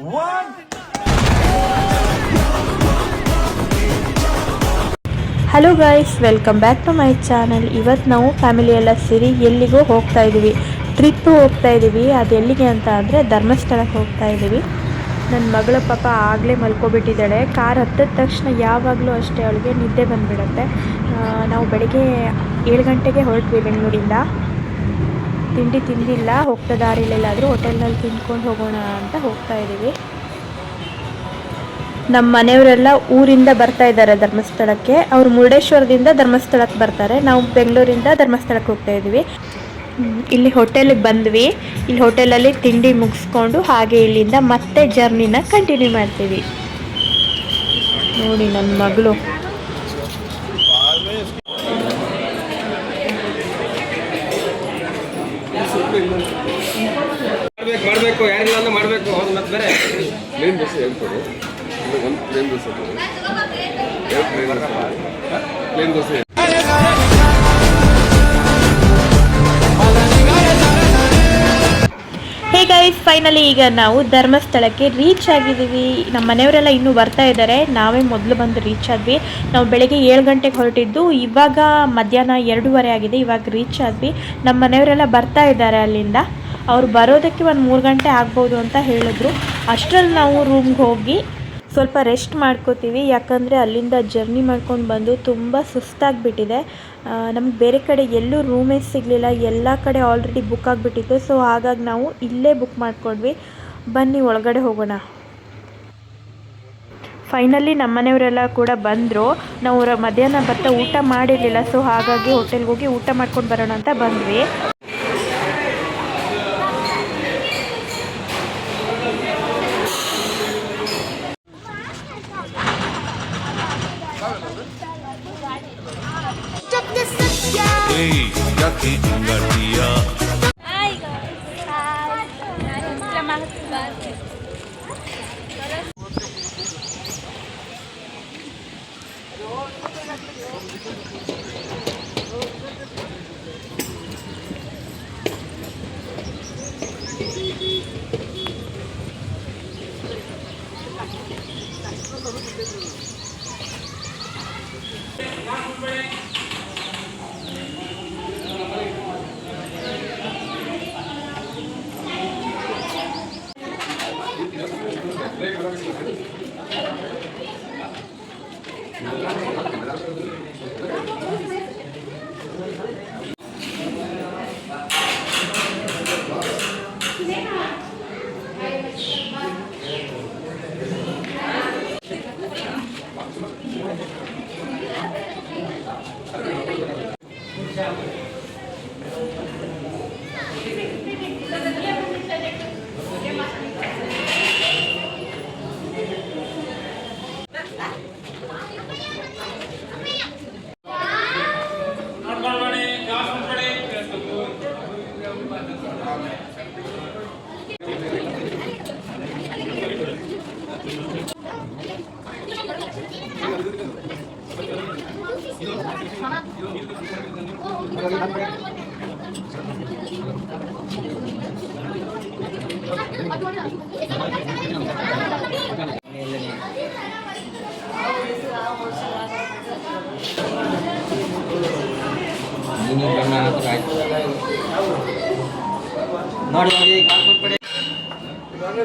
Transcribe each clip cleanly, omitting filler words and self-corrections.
Hello guys, welcome back to my channel. ಇವತ್ತು ನಾವು family ಎಲ್ಲ ಸೇರಿ ಎಲ್ಲಿಗೋ ಹೋಗ್ತಾ ಇದ್ದೀವಿ, ಟ್ರಿಪ್ ಹೋಗ್ತಾ ಇದ್ದೀವಿ. ಅದು ಎಲ್ಲಿಗೆ ಅಂತ ಅಂದರೆ ಧರ್ಮಸ್ಥಳಕ್ಕೆ ಹೋಗ್ತಾ ಇದ್ದೀವಿ. ನನ್ನ ಮಗಳ ಪಾಪ ಆಗಲೇ ಮಲ್ಕೊಬಿಟ್ಟಿದ್ದಾಳೆ. ಕಾರ್ ಹತ್ತಿದ ತಕ್ಷಣ ಯಾವಾಗಲೂ ಅಷ್ಟೇ ಅವಳಿಗೆ ನಿದ್ದೆ ಬಂದುಬಿಡುತ್ತೆ. ನಾವು ಬೆಳಗ್ಗೆ 7 ಗಂಟೆಗೆ ಹೊರಟ್ವಿ ಬೆಂಗಳೂರಿಂದ. ತಿಂಡಿ ತಿಂದಿಲ್ಲ, ಹೋಗ್ತಾ ದಾರಿಲೆಲ್ಲಾದರೂ ಹೋಟೆಲ್ನಲ್ಲಿ ತಿಂದ್ಕೊಂಡು ಹೋಗೋಣ ಅಂತ ಹೋಗ್ತಾ ಇದ್ದೀವಿ. ನಮ್ಮ ಮನೆಯವರೆಲ್ಲ ಊರಿಂದ ಬರ್ತಾ ಇದ್ದಾರೆ ಧರ್ಮಸ್ಥಳಕ್ಕೆ. ಅವರು ಮುರುಡೇಶ್ವರದಿಂದ ಧರ್ಮಸ್ಥಳಕ್ಕೆ ಬರ್ತಾರೆ. ನಾವು ಬೆಂಗಳೂರಿಂದ ಧರ್ಮಸ್ಥಳಕ್ಕೆ ಹೋಗ್ತಾ ಇದ್ದೀವಿ. ಇಲ್ಲಿ ಹೋಟೆಲಿಗೆ ಬಂದ್ವಿ. ಇಲ್ಲಿ ಹೋಟೆಲಲ್ಲಿ ತಿಂಡಿ ಮುಗಿಸ್ಕೊಂಡು ಹಾಗೆ ಇಲ್ಲಿಂದ ಮತ್ತೆ ಜರ್ನಿನ ಕಂಟಿನ್ಯೂ ಮಾಡ್ತೀವಿ. ನೋಡಿ ನನ್ನ ಮಗಳು ಮಾಡಬೇಕು, ಯಾರಿಲ್ಲ ಮಾಡಬೇಕು. ಅವ್ರು ಮತ್ತೆ ಬೇರೆ ಪ್ಲೇನ್ ದೋಸೆ ಹೇಳ್ತಾರೆ. ಒಂದು plain dosa, plain dosa. Hey guys, finally ಈಗ ನಾವು ಧರ್ಮಸ್ಥಳಕ್ಕೆ ರೀಚ್ ಆಗಿದ್ದೀವಿ. ನಮ್ಮ ಮನೆಯವರೆಲ್ಲ ಇನ್ನೂ ಬರ್ತಾ ಇದ್ದಾರೆ. ನಾವೇ ಮೊದಲು ಬಂದು ರೀಚ್ ಆದ್ವಿ. ನಾವು ಬೆಳಗ್ಗೆ 7 ಗಂಟೆಗೆ ಹೊರಟಿದ್ದು, ಇವಾಗ ಮಧ್ಯಾಹ್ನ 2:30 ಆಗಿದೆ. ಇವಾಗ ರೀಚ್ ಆದ್ವಿ. ನಮ್ಮ ಮನೆಯವರೆಲ್ಲ ಬರ್ತಾ ಇದ್ದಾರೆ ಅಲ್ಲಿಂದ. ಅವ್ರು ಬರೋದಕ್ಕೆ ಒಂದು 3 ಗಂಟೆ ಆಗ್ಬೋದು ಅಂತ ಹೇಳಿದ್ರು. ಅಷ್ಟರಲ್ಲಿ ನಾವು ರೂಮ್ಗೆ ಹೋಗಿ ಸ್ವಲ್ಪ ರೆಸ್ಟ್ ಮಾಡ್ಕೋತೀವಿ. ಯಾಕಂದರೆ ಅಲ್ಲಿಂದ ಜರ್ನಿ ಮಾಡ್ಕೊಂಡು ಬಂದು ತುಂಬ ಸುಸ್ತಾಗಿಬಿಟ್ಟಿದೆ. ನಮ್ಗೆ ಬೇರೆ ಕಡೆ ಎಲ್ಲೂ ರೂಮೇ ಸಿಗಲಿಲ್ಲ. ಎಲ್ಲ ಕಡೆ ಆಲ್ರೆಡಿ ಬುಕ್ ಆಗಿಬಿಟ್ಟಿತ್ತು. ಸೊ ಹಾಗಾಗಿ ನಾವು ಇಲ್ಲೇ ಬುಕ್ ಮಾಡ್ಕೊಂಡ್ವಿ. ಬನ್ನಿ ಒಳಗಡೆ ಹೋಗೋಣ. ಫೈನಲಿ ನಮ್ಮ ಮನೆಯವರೆಲ್ಲ ಕೂಡ ಬಂದರು. ನಾವು ಮಧ್ಯಾಹ್ನ ಬರ್ತಾ ಊಟ ಮಾಡಿರಲಿಲ್ಲ. ಸೊ ಹಾಗಾಗಿ ಹೋಟೆಲ್ಗೆ ಹೋಗಿ ಊಟ ಮಾಡ್ಕೊಂಡು ಬರೋಣ ಅಂತ ಬಂದ್ವಿ.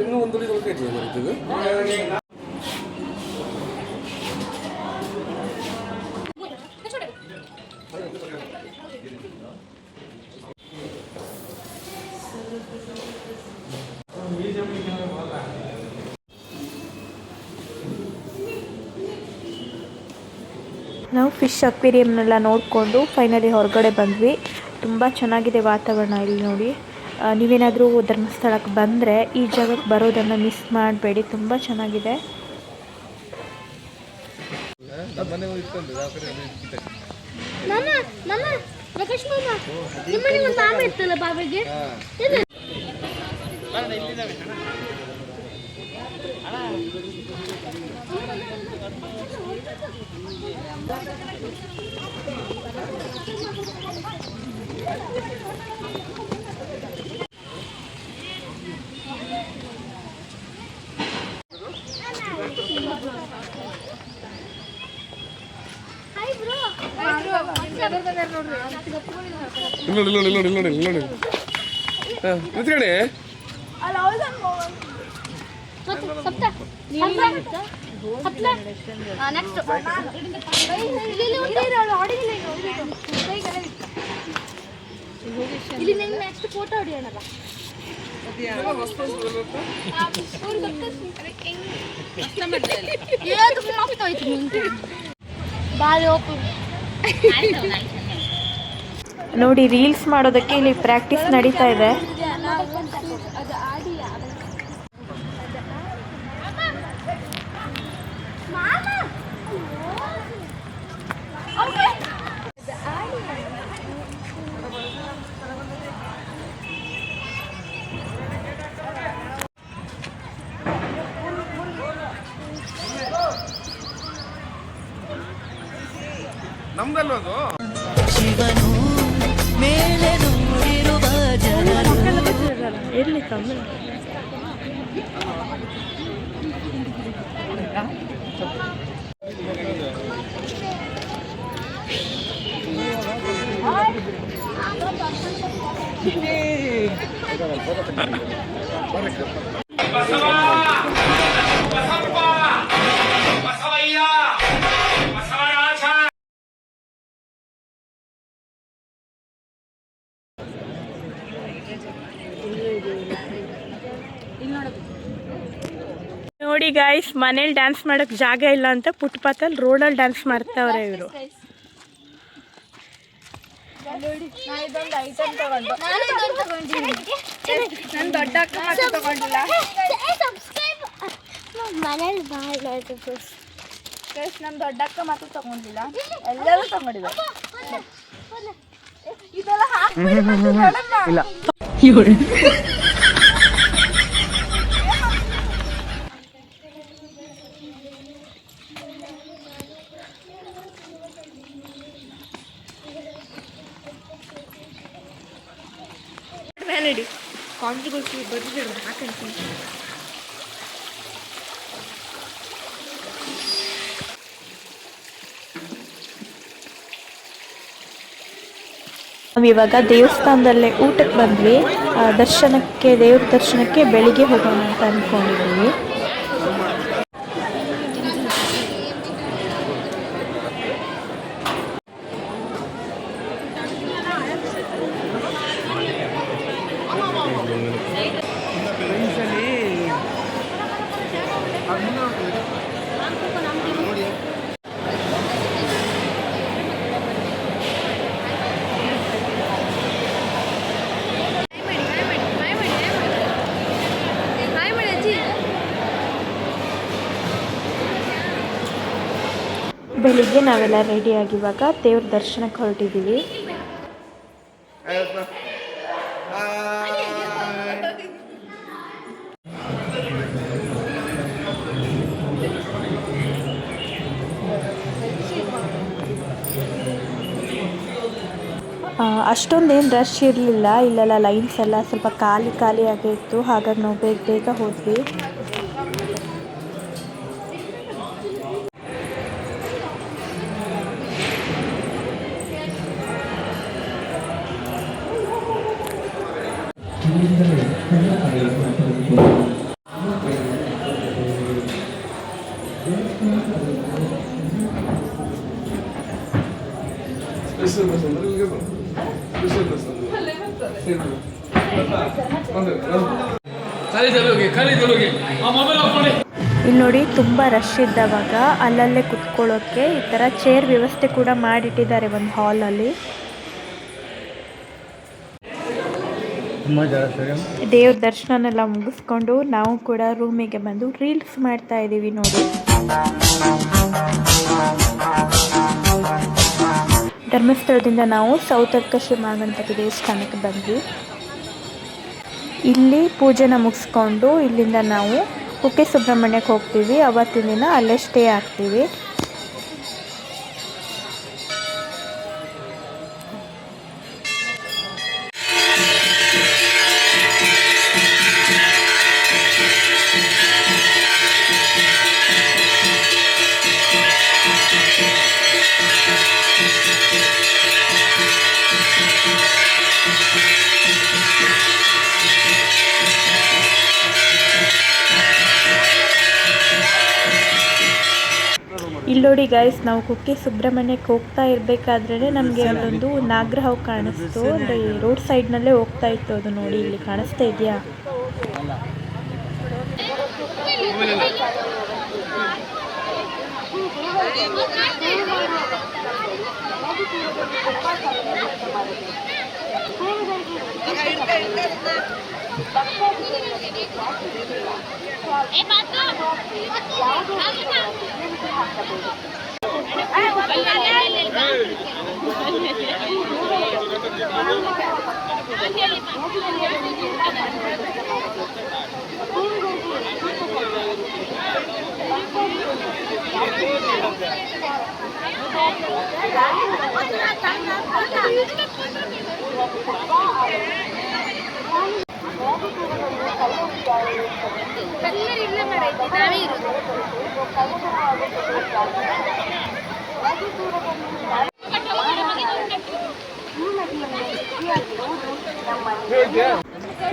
ಇನ್ನೂ ಒಂದು ಬರ್ತದೆ. ನಾವು ಫಿಶ್ ಅಕ್ವೇರಿಯಂನೆಲ್ಲ ನೋಡಿಕೊಂಡು ಫೈನಲಿ ಹೊರಗಡೆ ಬಂದ್ವಿ. ತುಂಬ ಚೆನ್ನಾಗಿದೆ ವಾತಾವರಣ ಇಲ್ಲಿ ನೋಡಿ. ನೀವೇನಾದರೂ ಧರ್ಮಸ್ಥಳಕ್ಕೆ ಬಂದರೆ ಈ ಜಾಗಕ್ಕೆ ಬರೋದನ್ನು ಮಿಸ್ ಮಾಡಬೇಡಿ, ತುಂಬ ಚೆನ್ನಾಗಿದೆ. ನೋಡಿ ನಿಂತ್ಕೊಳ್ಳಿ. ನೆಕ್ಸ್ಟ್ ಫೋಟೋ ಹೊಡಿಯೋಣಲ್ಲ. ನೋಡಿ ರೀಲ್ಸ್ ಮಾಡೋದಕ್ಕೆ ಇಲ್ಲಿ ಪ್ರಾಕ್ಟೀಸ್ ನಡೀತಾ ಇದೆ. ನಮ್ದಲ್ವದು ಶಿವನು ಮೇಲೆ ನೂರಿರುವ ಜನರು ಇರ್ಲಿ ಕಮ್ಮಿ. ನೋಡಿ ಗಾಯ್ಸ್, ಮನೇಲಿ ಡ್ಯಾನ್ಸ್ ಮಾಡೋಕ್ಕೆ ಜಾಗ ಇಲ್ಲ ಅಂತ ಫುಟ್ಪಾತಲ್ಲಿ ರೋಡಲ್ಲಿ ಡ್ಯಾನ್ಸ್ ಮಾಡ್ತಾವ್ರೆ ಇವರು. ಮನೇಲಿ ಬಾಳ ನಮ್ಮ ದೊಡ್ಡಕ್ಕ ಮಾತ್ರ ತಗೊಂಡಿಲ್ಲ, ಎಲ್ಲರೂ ತಗೊಂಡಿದ್ದಾರೆ. ಇದೆಲ್ಲ ಇಲ್ಲ ವ್ಯಾನಿಡಿ ಕಾಂಟ್ರಿಬ್ಯೂಷನ್ ಬರ್ತಿದ್ರು ಹಾಕಂತೀನಿ. ನಾವಿವಾಗ ದೇವಸ್ಥಾನದಲ್ಲೇ ಊಟಕ್ಕೆ ಬಂದ್ವಿ. ದೇವ್ರ ದರ್ಶನಕ್ಕೆ ಬೆಳಿಗ್ಗೆ ಹೋಗೋಣ ಅಂತ ಅಂದ್ಕೊಂಡಿದ್ದೀವಿ. ಬೆಳಿಗ್ಗೆ ನಾವೆಲ್ಲ ರೆಡಿಯಾಗಿ ಇವಾಗ ದೇವ್ರ ದರ್ಶನಕ್ಕೆ ಹೊರಟಿದ್ದೀವಿ. ಅಷ್ಟೊಂದೇನು ರಶ್ ಇರಲಿಲ್ಲ, ಇಲ್ಲೆಲ್ಲ ಲೈನ್ಸ್ ಎಲ್ಲ ಸ್ವಲ್ಪ ಖಾಲಿ ಆಗಿತ್ತು. ಹಾಗಾಗಿ ನಾವು ಬೇಗ ಹೋದ್ವಿ. ಇಲ್ಲಿ ನೋಡಿ, ತುಂಬ ರಶ್ ಇದ್ದವಾಗ ಅಲ್ಲಲ್ಲೇ ಕುತ್ಕೊಳ್ಳೋಕ್ಕೆ ಈ ಥರ ಚೇರ್ ವ್ಯವಸ್ಥೆ ಕೂಡ ಮಾಡಿಟ್ಟಿದ್ದಾರೆ ಒಂದು ಹಾಲಲ್ಲಿ. ದೇವ್ರ ದರ್ಶನನೆಲ್ಲ ಮುಗಿಸ್ಕೊಂಡು ನಾವು ಕೂಡ ರೂಮಿಗೆ ಬಂದು ರೀಲ್ಸ್ ಮಾಡ್ತಾ ಇದ್ದೀವಿ ನೋಡಿ. ಧರ್ಮಸ್ಥಳದಿಂದ ನಾವು ಸೌತಡ್ಕ ಶ್ರೀ ಮಾಗಣಪತಿ ದೇವಸ್ಥಾನಕ್ಕೆ ಬಂದ್ವಿ. ಇಲ್ಲಿ ಪೂಜೆನ ಮುಗಿಸ್ಕೊಂಡು ಇಲ್ಲಿಂದ ನಾವು ಕುಕ್ಕೆ ಸುಬ್ರಹ್ಮಣ್ಯಕ್ಕೆ ಹೋಗ್ತೀವಿ. ಅವತ್ತಿನ ದಿನ ಅಲ್ಲೇ ಸ್ಟೇ ಆಗ್ತೀವಿ. ಇಲ್ಲಿ ನೋಡಿ ಗೈಸ್, ನಾವು ಕುಕ್ಕೆ ಸುಬ್ರಹ್ಮಣ್ಯಕ್ಕೆ ಹೋಗ್ತಾ ಇರಬೇಕಾದ್ರೆ ನಮಗೆ ಅಲ್ಲೊಂದು ನಾಗರಹಾವು ಕಾಣಿಸ್ತು. ಅಂದರೆ ರೋಡ್ ಸೈಡ್ನಲ್ಲೇ ಹೋಗ್ತಾ ಇತ್ತು ಅದು. ನೋಡಿ ಇಲ್ಲಿ ಕಾಣಿಸ್ತಾ ಇದೆಯಾ?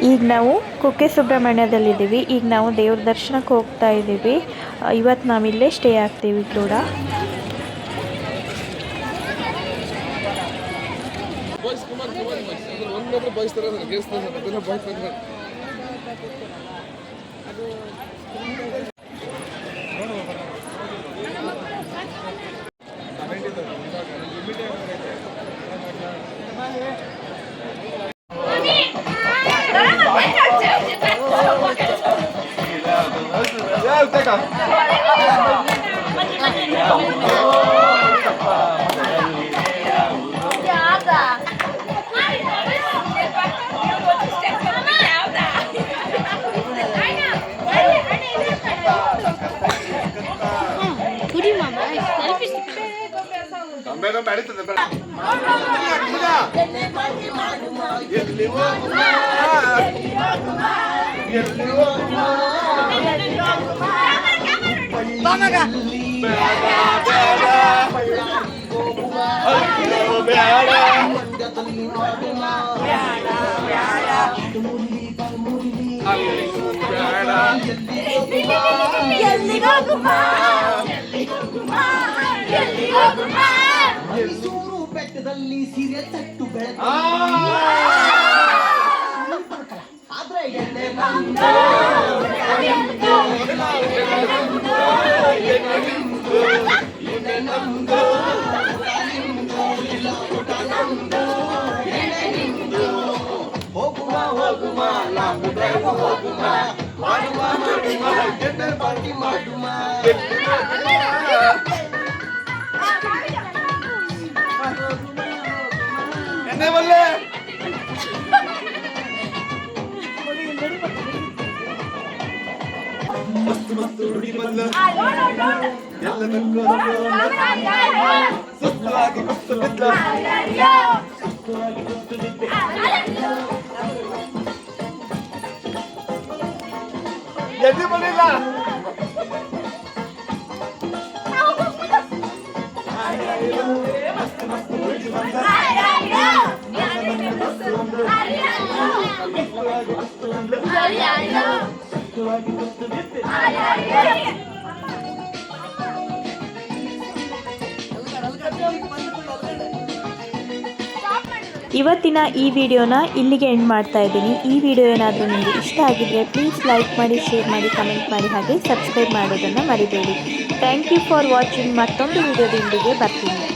ಈಗ ನಾವು ಕುಕ್ಕೆ ಸುಬ್ರಹ್ಮಣ್ಯದಲ್ಲಿದ್ದೀವಿ. ಈಗ ನಾವು ದೇವ್ರ ದರ್ಶನಕ್ಕೆ ಹೋಗ್ತಾ ಇದ್ದೀವಿ. ಇವತ್ತು ನಾವಿಲ್ಲೇ ಸ್ಟೇ ಆಗ್ತೀವಿ ಕೂಡ. ಮೈಸೂರು ಬೆಟ್ಟದಲ್ಲಿ ಸೀರೆ ತಟ್ಟು ಬೆಳೆದ ಆದ್ರೆ ಎಣ್ಣೆ ಹೋಗುವ ಹೋಗುವ ನಾವು ಹೋಗುವ ಮಾಡುವ ಮಾಡುವ ಎಣ್ಣೆ ಪಾರ್ಟಿ ಮಾಡುವ ಮಸ್ತು ಮಸ್ತು ಹುಡುಗಿ ಬಂದ ಎಲ್ಲದಕ್ಕೂ ಸುಸ್ತವಾಗಿ ಕುಸ್ತು ಬಿದ್ದ ಎಲ್ಲಿ ಬಂದಿಲ್ಲ ಮಸ್ತು ಮಸ್ತು ಹುಡುಗಿ ಬಂದ ಇವತ್ತಿನ ಈ ವಿಡಿಯೋನ ಇಲ್ಲಿಗೆ ಎಂಡ್ ಮಾಡ್ತಾ ಇದ್ದೀನಿ. ಈ ವಿಡಿಯೋ ಏನಾದರೂ ನಿಮಗೆ ಇಷ್ಟ ಆಗಿದ್ರೆ ಪ್ಲೀಸ್ ಲೈಕ್ ಮಾಡಿ, ಶೇರ್ ಮಾಡಿ, ಕಮೆಂಟ್ ಮಾಡಿ, ಹಾಗೆ ಸಬ್ಸ್ಕ್ರೈಬ್ ಮಾಡೋದನ್ನು ಮರಿಬೇಡಿ. Thank you for watching. ಮತ್ತೊಂದು ವಿಡಿಯೋದೊಂದಿಗೆ ಬರ್ತೀನಿ.